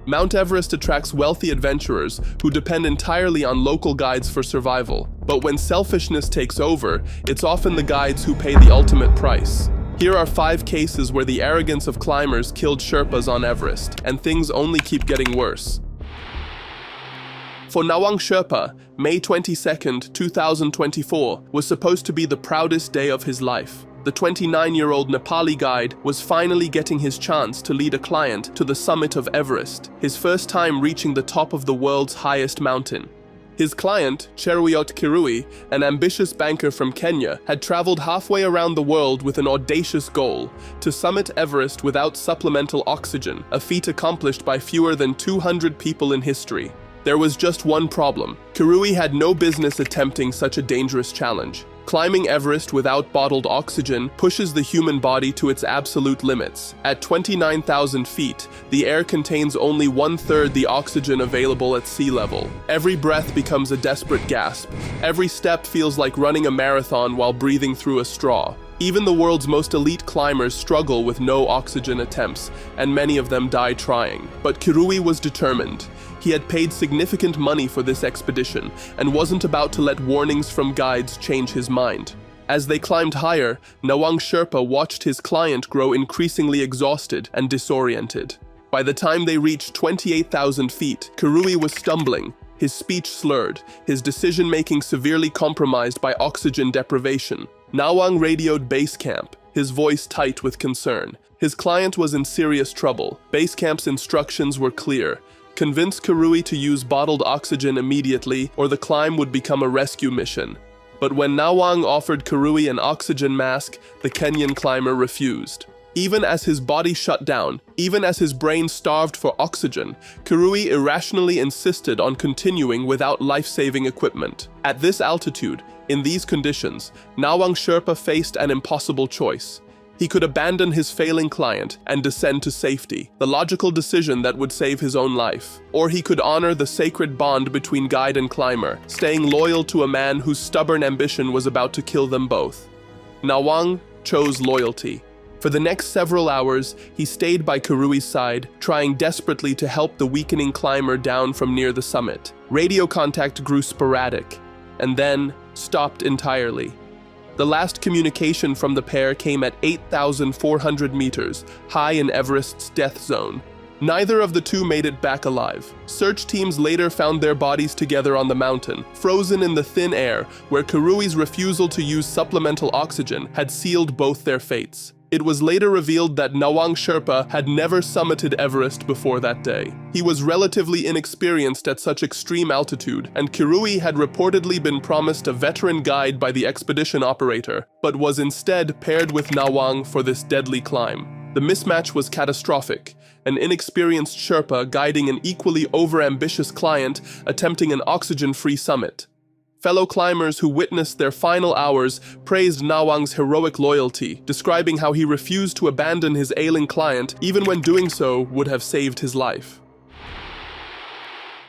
Mount Everest attracts wealthy adventurers who depend entirely on local guides for survival. But when selfishness takes over, it's often the guides who pay the ultimate price. Here are 5 cases where the arrogance of climbers killed Sherpas on Everest, and things only keep getting worse. For Nawang Sherpa, May 22, 2024 was supposed to be the proudest day of his life. The 29-year-old Nepali guide was finally getting his chance to lead a client to the summit of Everest, his first time reaching the top of the world's highest mountain. His client, Cheruiyot Kirui, an ambitious banker from Kenya, had traveled halfway around the world with an audacious goal: to summit Everest without supplemental oxygen, a feat accomplished by fewer than 200 people in history. There was just one problem. Kirui had no business attempting such a dangerous challenge. Climbing Everest without bottled oxygen pushes the human body to its absolute limits. At 29,000 feet, the air contains only 1/3 the oxygen available at sea level. Every breath becomes a desperate gasp. Every step feels like running a marathon while breathing through a straw. Even the world's most elite climbers struggle with no oxygen attempts, and many of them die trying. But Kirui was determined. He had paid significant money for this expedition and wasn't about to let warnings from guides change his mind. As they climbed higher, Nawang Sherpa watched his client grow increasingly exhausted and disoriented. By the time they reached 28,000 feet, Kirui was stumbling, his speech slurred, his decision-making severely compromised by oxygen deprivation. Nawang radioed base camp, his voice tight with concern. His client was in serious trouble. Base camp's instructions were clear: convince Kirui to use bottled oxygen immediately, or the climb would become a rescue mission. But when Nawang offered Kirui an oxygen mask, the Kenyan climber refused. Even as his body shut down, even as his brain starved for oxygen, Kirui irrationally insisted on continuing without life-saving equipment. At this altitude, in these conditions, Nawang Sherpa faced an impossible choice. He could abandon his failing client and descend to safety, the logical decision that would save his own life. Or he could honor the sacred bond between guide and climber, staying loyal to a man whose stubborn ambition was about to kill them both. Nawang chose loyalty. For the next several hours, he stayed by Kirui's side, trying desperately to help the weakening climber down from near the summit. Radio contact grew sporadic, and then stopped entirely. The last communication from the pair came at 8,400 meters, high in Everest's death zone. Neither of the two made it back alive. Search teams later found their bodies together on the mountain, frozen in the thin air, where Kirui's refusal to use supplemental oxygen had sealed both their fates. It was later revealed that Nawang Sherpa had never summited Everest before that day. He was relatively inexperienced at such extreme altitude, and Kirui had reportedly been promised a veteran guide by the expedition operator, but was instead paired with Nawang for this deadly climb. The mismatch was catastrophic, an inexperienced Sherpa guiding an equally overambitious client attempting an oxygen-free summit. Fellow climbers who witnessed their final hours praised Nawang's heroic loyalty, describing how he refused to abandon his ailing client even when doing so would have saved his life.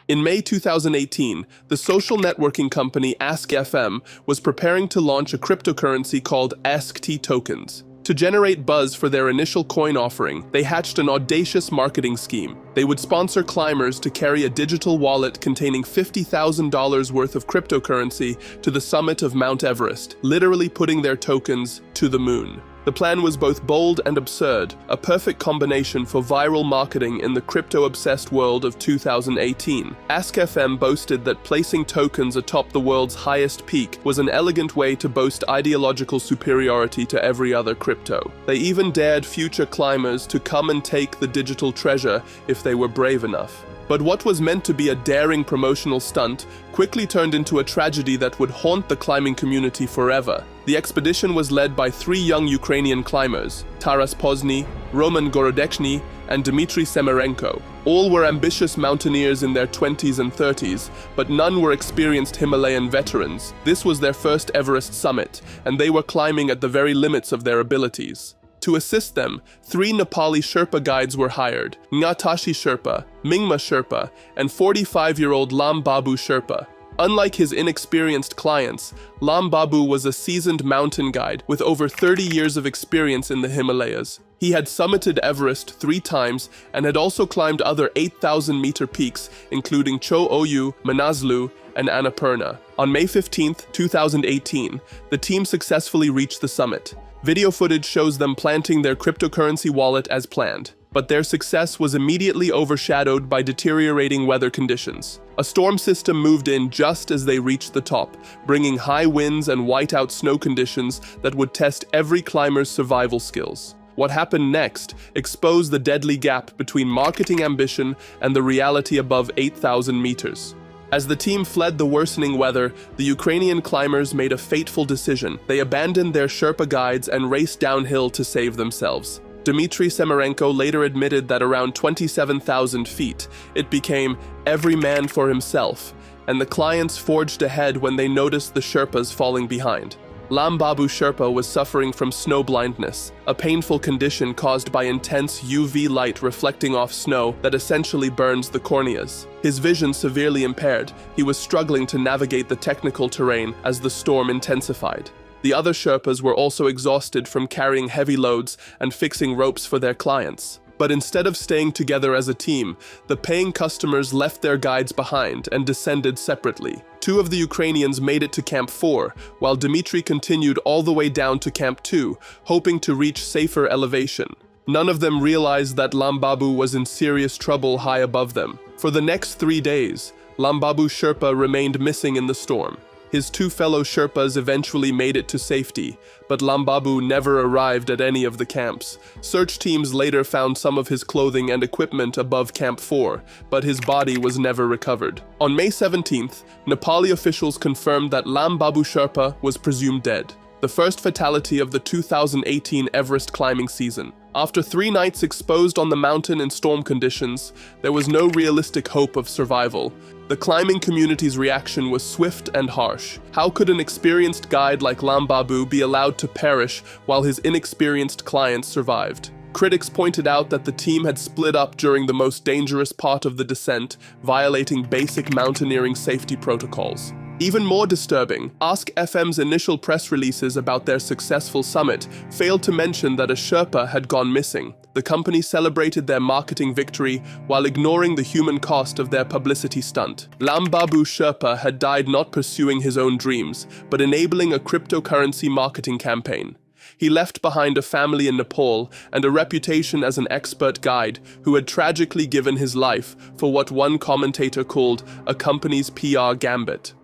In May 2018, the social networking company Ask.fm was preparing to launch a cryptocurrency called AskT tokens. To generate buzz for their initial coin offering, they hatched an audacious marketing scheme. They would sponsor climbers to carry a digital wallet containing $50,000 worth of cryptocurrency to the summit of Mount Everest, literally putting their tokens to the moon. The plan was both bold and absurd, a perfect combination for viral marketing in the crypto-obsessed world of 2018. Ask.fm boasted that placing tokens atop the world's highest peak was an elegant way to boast ideological superiority to every other crypto. They even dared future climbers to come and take the digital treasure if they were brave enough. But what was meant to be a daring promotional stunt quickly turned into a tragedy that would haunt the climbing community forever. The expedition was led by 3 young Ukrainian climbers, Taras Pozny, Roman Gorodechny, and Dmitry Semerenko. All were ambitious mountaineers in their 20s and 30s, but none were experienced Himalayan veterans. This was their first Everest summit, and they were climbing at the very limits of their abilities. To assist them, 3 Nepali Sherpa guides were hired: Ngatashi Sherpa, Mingma Sherpa, and 45-year-old Lam Babu Sherpa. Unlike his inexperienced clients, Lam Babu was a seasoned mountain guide with over 30 years of experience in the Himalayas. He had summited Everest 3 times and had also climbed other 8,000-meter peaks, including Cho Oyu, Manaslu, and Annapurna. On May 15, 2018, the team successfully reached the summit. Video footage shows them planting their cryptocurrency wallet as planned, but their success was immediately overshadowed by deteriorating weather conditions. A storm system moved in just as they reached the top, bringing high winds and whiteout snow conditions that would test every climber's survival skills. What happened next exposed the deadly gap between marketing ambition and the reality above 8,000 meters. As the team fled the worsening weather, the Ukrainian climbers made a fateful decision. They abandoned their Sherpa guides and raced downhill to save themselves. Dmitry Semerenko later admitted that around 27,000 feet, it became every man for himself, and the clients forged ahead when they noticed the Sherpas falling behind. Lambabu Sherpa was suffering from snow blindness, a painful condition caused by intense UV light reflecting off snow that essentially burns the corneas. His vision severely impaired, he was struggling to navigate the technical terrain as the storm intensified. The other Sherpas were also exhausted from carrying heavy loads and fixing ropes for their clients. But instead of staying together as a team, the paying customers left their guides behind and descended separately. 2 of the Ukrainians made it to Camp 4, while Dmitry continued all the way down to Camp 2, hoping to reach safer elevation. None of them realized that Lambabu was in serious trouble high above them. For the next 3 days, Lambabu Sherpa remained missing in the storm. His 2 fellow Sherpas eventually made it to safety, but Lambabu never arrived at any of the camps. Search teams later found some of his clothing and equipment above Camp 4, but his body was never recovered. On May 17th, Nepali officials confirmed that Lambabu Sherpa was presumed dead, the first fatality of the 2018 Everest climbing season. After 3 nights exposed on the mountain in storm conditions, there was no realistic hope of survival. The climbing community's reaction was swift and harsh. How could an experienced guide like Lambabu be allowed to perish while his inexperienced clients survived? Critics pointed out that the team had split up during the most dangerous part of the descent, violating basic mountaineering safety protocols. Even more disturbing, Ask FM's initial press releases about their successful summit failed to mention that a Sherpa had gone missing. The company celebrated their marketing victory while ignoring the human cost of their publicity stunt. Lambabu Sherpa had died not pursuing his own dreams, but enabling a cryptocurrency marketing campaign. He left behind a family in Nepal and a reputation as an expert guide who had tragically given his life for what one commentator called a company's PR gambit.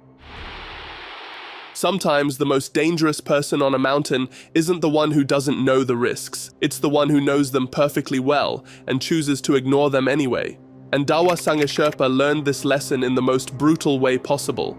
Sometimes the most dangerous person on a mountain isn't the one who doesn't know the risks. It's the one who knows them perfectly well and chooses to ignore them anyway. And Dawa Sangha Sherpa learned this lesson in the most brutal way possible.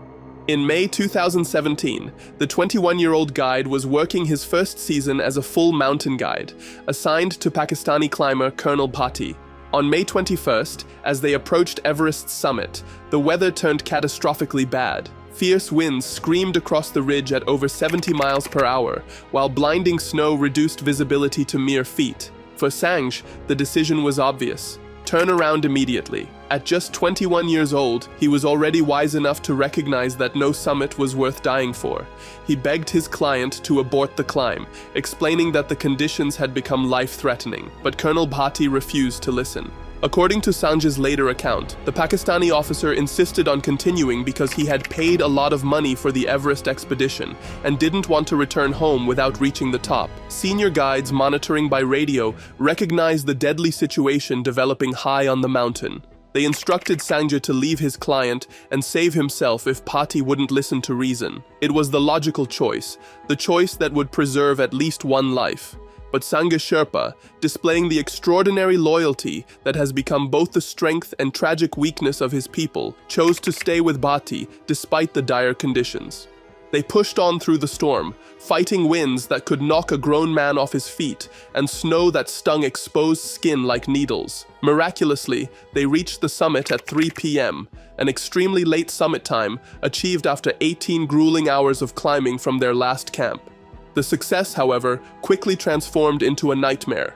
In May 2017, the 21-year-old guide was working his first season as a full mountain guide, assigned to Pakistani climber Colonel Bhatti. On May 21st, as they approached Everest's summit, the weather turned catastrophically bad. Fierce winds screamed across the ridge at over 70 miles per hour, while blinding snow reduced visibility to mere feet. For Sanj, the decision was obvious. Turn around immediately. At just 21 years old, he was already wise enough to recognize that no summit was worth dying for. He begged his client to abort the climb, explaining that the conditions had become life-threatening, but Colonel Bhatti refused to listen. According to Sanj's later account, the Pakistani officer insisted on continuing because he had paid a lot of money for the Everest expedition and didn't want to return home without reaching the top. Senior guides monitoring by radio recognized the deadly situation developing high on the mountain. They instructed Sangha to leave his client and save himself if Bhatti wouldn't listen to reason. It was the logical choice, the choice that would preserve at least one life. But Sangha Sherpa, displaying the extraordinary loyalty that has become both the strength and tragic weakness of his people, chose to stay with Bhatti despite the dire conditions. They pushed on through the storm, fighting winds that could knock a grown man off his feet and snow that stung exposed skin like needles. Miraculously, they reached the summit at 3 p.m., an extremely late summit time achieved after 18 grueling hours of climbing from their last camp. The success, however, quickly transformed into a nightmare.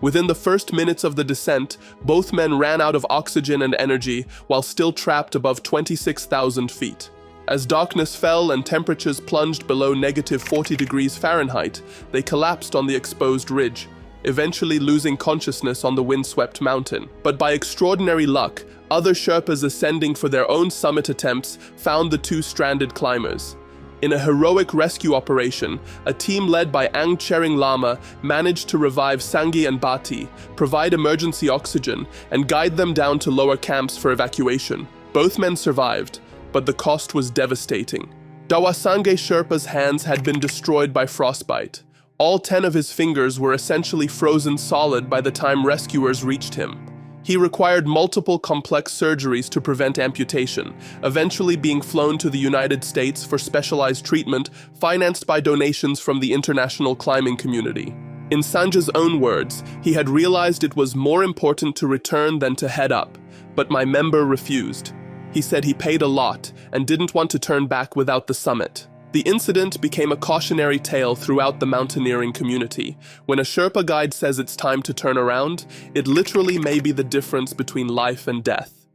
Within the first minutes of the descent, both men ran out of oxygen and energy while still trapped above 26,000 feet. As darkness fell and temperatures plunged below -40 degrees Fahrenheit, they collapsed on the exposed ridge. eventually losing consciousness on the windswept mountain. But by extraordinary luck, other Sherpas ascending for their own summit attempts found the two stranded climbers. In a heroic rescue operation, a team led by Ang Chering Lama managed to revive Sangye and Bati, provide emergency oxygen, and guide them down to lower camps for evacuation. Both men survived, but the cost was devastating. Dawasange Sherpa's hands had been destroyed by frostbite. All 10 of his fingers were essentially frozen solid by the time rescuers reached him. He required multiple complex surgeries to prevent amputation, eventually being flown to the United States for specialized treatment financed by donations from the international climbing community. In Sanjay's own words, he had realized it was more important to return than to head up, but my member refused. He said he paid a lot and didn't want to turn back without the summit. The incident became a cautionary tale throughout the mountaineering community. When a Sherpa guide says it's time to turn around, it literally may be the difference between life and death.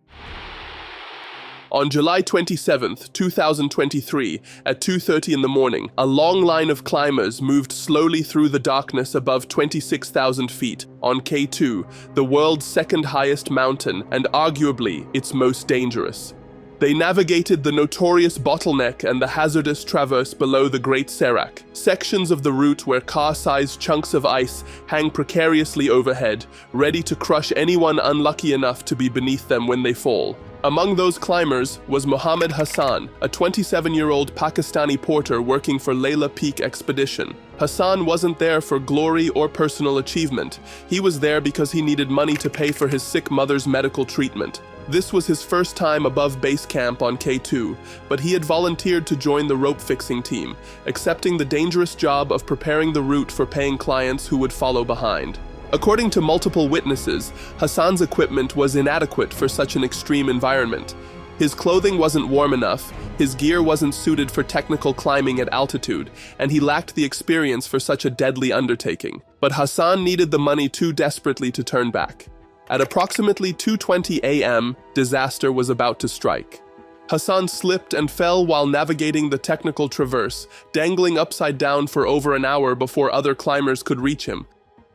On July 27, 2023, at 2:30 in the morning, a long line of climbers moved slowly through the darkness above 26,000 feet on K2, the world's second highest mountain and arguably its most dangerous. They navigated the notorious bottleneck and the hazardous traverse below the Great Serac, sections of the route where car-sized chunks of ice hang precariously overhead, ready to crush anyone unlucky enough to be beneath them when they fall. Among those climbers was Mohammed Hassan, a 27-year-old Pakistani porter working for Layla Peak Expedition. Hassan wasn't there for glory or personal achievement. He was there because he needed money to pay for his sick mother's medical treatment. This was his first time above base camp on K2, but he had volunteered to join the rope fixing team, accepting the dangerous job of preparing the route for paying clients who would follow behind. According to multiple witnesses, Hassan's equipment was inadequate for such an extreme environment. His clothing wasn't warm enough, his gear wasn't suited for technical climbing at altitude, and he lacked the experience for such a deadly undertaking. But Hassan needed the money too desperately to turn back. At approximately 2:20 a.m., disaster was about to strike. Hassan slipped and fell while navigating the technical traverse, dangling upside down for over an hour before other climbers could reach him.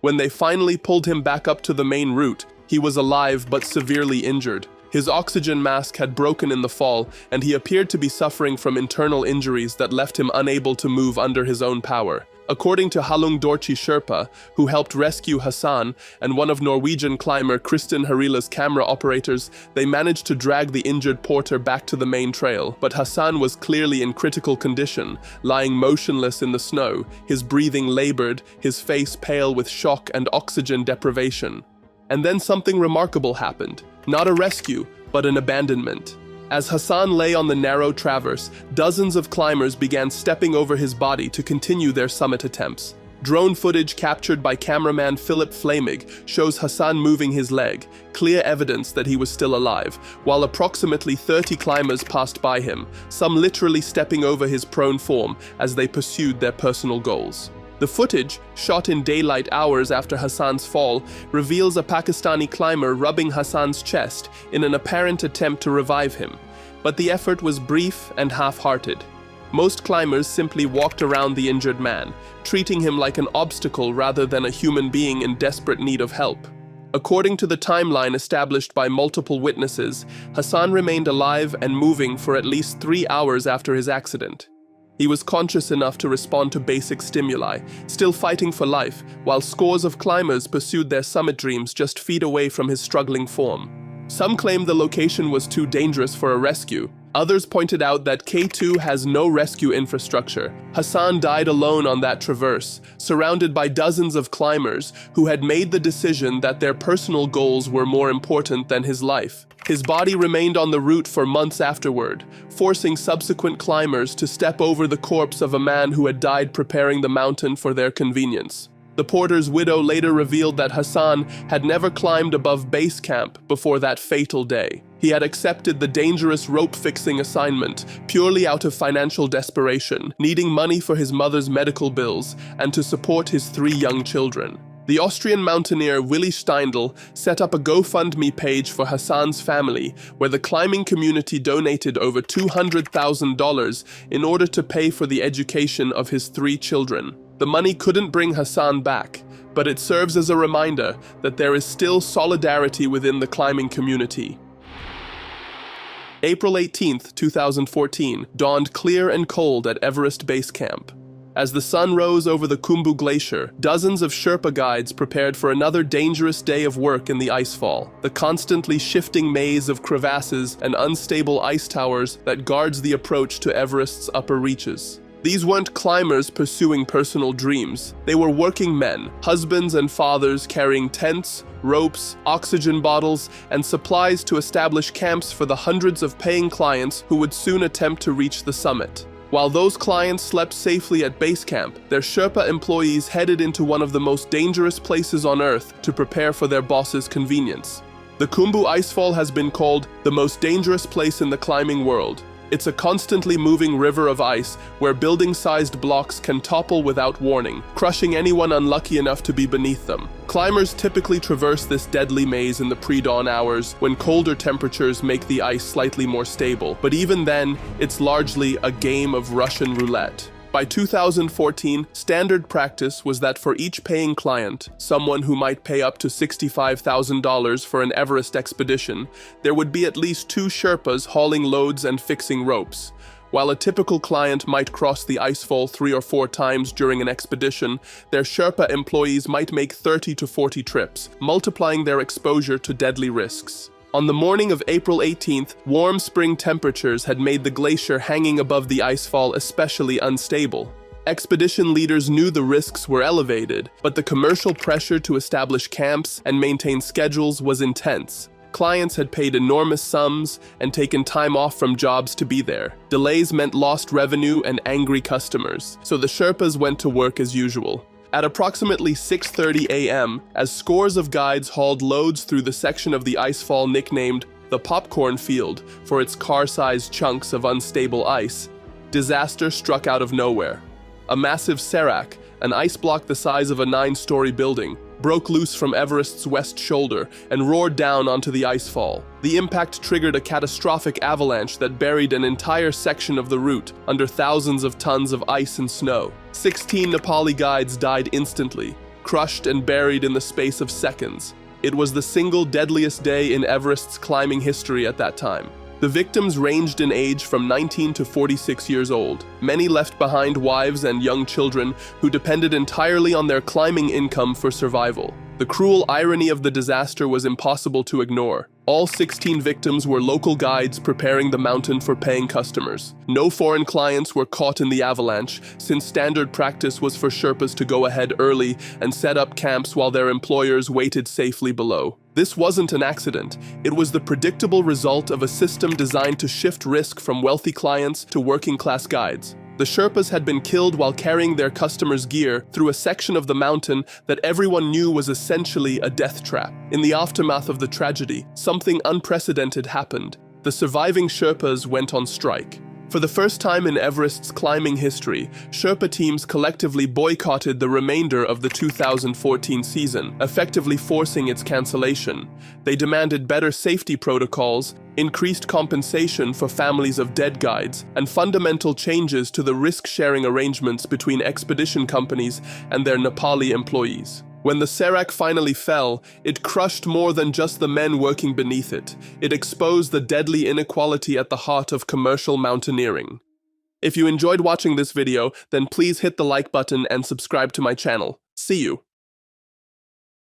When they finally pulled him back up to the main route, he was alive but severely injured. His oxygen mask had broken in the fall, and he appeared to be suffering from internal injuries that left him unable to move under his own power. According to Halung Dorchi Sherpa, who helped rescue Hassan, and one of Norwegian climber Kristin Harila's camera operators, they managed to drag the injured porter back to the main trail. But Hassan was clearly in critical condition, lying motionless in the snow, his breathing labored, his face pale with shock and oxygen deprivation. And then something remarkable happened. Not a rescue, but an abandonment. As Hassan lay on the narrow traverse, dozens of climbers began stepping over his body to continue their summit attempts. Drone footage captured by cameraman Philip Flamig shows Hassan moving his leg, clear evidence that he was still alive, while approximately 30 climbers passed by him, some literally stepping over his prone form as they pursued their personal goals. The footage, shot in daylight hours after Hassan's fall, reveals a Pakistani climber rubbing Hassan's chest in an apparent attempt to revive him. But the effort was brief and half-hearted. Most climbers simply walked around the injured man, treating him like an obstacle rather than a human being in desperate need of help. According to the timeline established by multiple witnesses, Hassan remained alive and moving for at least 3 hours after his accident. He was conscious enough to respond to basic stimuli, still fighting for life, while scores of climbers pursued their summit dreams just feet away from his struggling form. Some claimed the location was too dangerous for a rescue. Others pointed out that K2 has no rescue infrastructure. Hassan died alone on that traverse, surrounded by dozens of climbers who had made the decision that their personal goals were more important than his life. His body remained on the route for months afterward, forcing subsequent climbers to step over the corpse of a man who had died preparing the mountain for their convenience. The porter's widow later revealed that Hassan had never climbed above base camp before that fatal day. He had accepted the dangerous rope-fixing assignment purely out of financial desperation, needing money for his mother's medical bills and to support his 3 young children. The Austrian mountaineer Willi Steindl set up a GoFundMe page for Hassan's family, where the climbing community donated over $200,000 in order to pay for the education of his 3 children. The money couldn't bring Hassan back, but it serves as a reminder that there is still solidarity within the climbing community. April 18th, 2014, dawned clear and cold at Everest Base Camp. As the sun rose over the Khumbu Glacier, dozens of Sherpa guides prepared for another dangerous day of work in the icefall, the constantly shifting maze of crevasses and unstable ice towers that guards the approach to Everest's upper reaches. These weren't climbers pursuing personal dreams. They were working men, husbands and fathers carrying tents, ropes, oxygen bottles, and supplies to establish camps for the hundreds of paying clients who would soon attempt to reach the summit. While those clients slept safely at base camp, their Sherpa employees headed into one of the most dangerous places on Earth to prepare for their boss's convenience. The Khumbu Icefall has been called the most dangerous place in the climbing world. It's a constantly moving river of ice where building-sized blocks can topple without warning, crushing anyone unlucky enough to be beneath them. Climbers typically traverse this deadly maze in the pre-dawn hours when colder temperatures make the ice slightly more stable, but even then, it's largely a game of Russian roulette. By 2014, standard practice was that for each paying client, someone who might pay up to $65,000 for an Everest expedition, there would be at least 2 Sherpas hauling loads and fixing ropes. While a typical client might cross the icefall 3 or 4 times during an expedition, their Sherpa employees might make 30 to 40 trips, multiplying their exposure to deadly risks. On the morning of April 18th, warm spring temperatures had made the glacier hanging above the icefall especially unstable. Expedition leaders knew the risks were elevated, but the commercial pressure to establish camps and maintain schedules was intense. Clients had paid enormous sums and taken time off from jobs to be there. Delays meant lost revenue and angry customers, so the Sherpas went to work as usual. At approximately 6:30 a.m., as scores of guides hauled loads through the section of the icefall nicknamed the Popcorn Field for its car-sized chunks of unstable ice, disaster struck out of nowhere. A massive serac, an ice block the size of a 9-story building, broke loose from Everest's west shoulder and roared down onto the icefall. The impact triggered a catastrophic avalanche that buried an entire section of the route under thousands of tons of ice and snow. 16 Nepali guides died instantly, crushed and buried in the space of seconds. It was the single deadliest day in Everest's climbing history at that time. The victims ranged in age from 19 to 46 years old. Many left behind wives and young children who depended entirely on their climbing income for survival. The cruel irony of the disaster was impossible to ignore. All 16 victims were local guides preparing the mountain for paying customers. No foreign clients were caught in the avalanche, since standard practice was for Sherpas to go ahead early and set up camps while their employers waited safely below. This wasn't an accident. It was the predictable result of a system designed to shift risk from wealthy clients to working-class guides. The Sherpas had been killed while carrying their customers' gear through a section of the mountain that everyone knew was essentially a death trap. In the aftermath of the tragedy, something unprecedented happened. The surviving Sherpas went on strike. For the first time in Everest's climbing history, Sherpa teams collectively boycotted the remainder of the 2014 season, effectively forcing its cancellation. They demanded better safety protocols, increased compensation for families of dead guides, and fundamental changes to the risk-sharing arrangements between expedition companies and their Nepali employees. When the serac finally fell, it crushed more than just the men working beneath it. It exposed the deadly inequality at the heart of commercial mountaineering. If you enjoyed watching this video, then please hit the like button and subscribe to my channel. See you!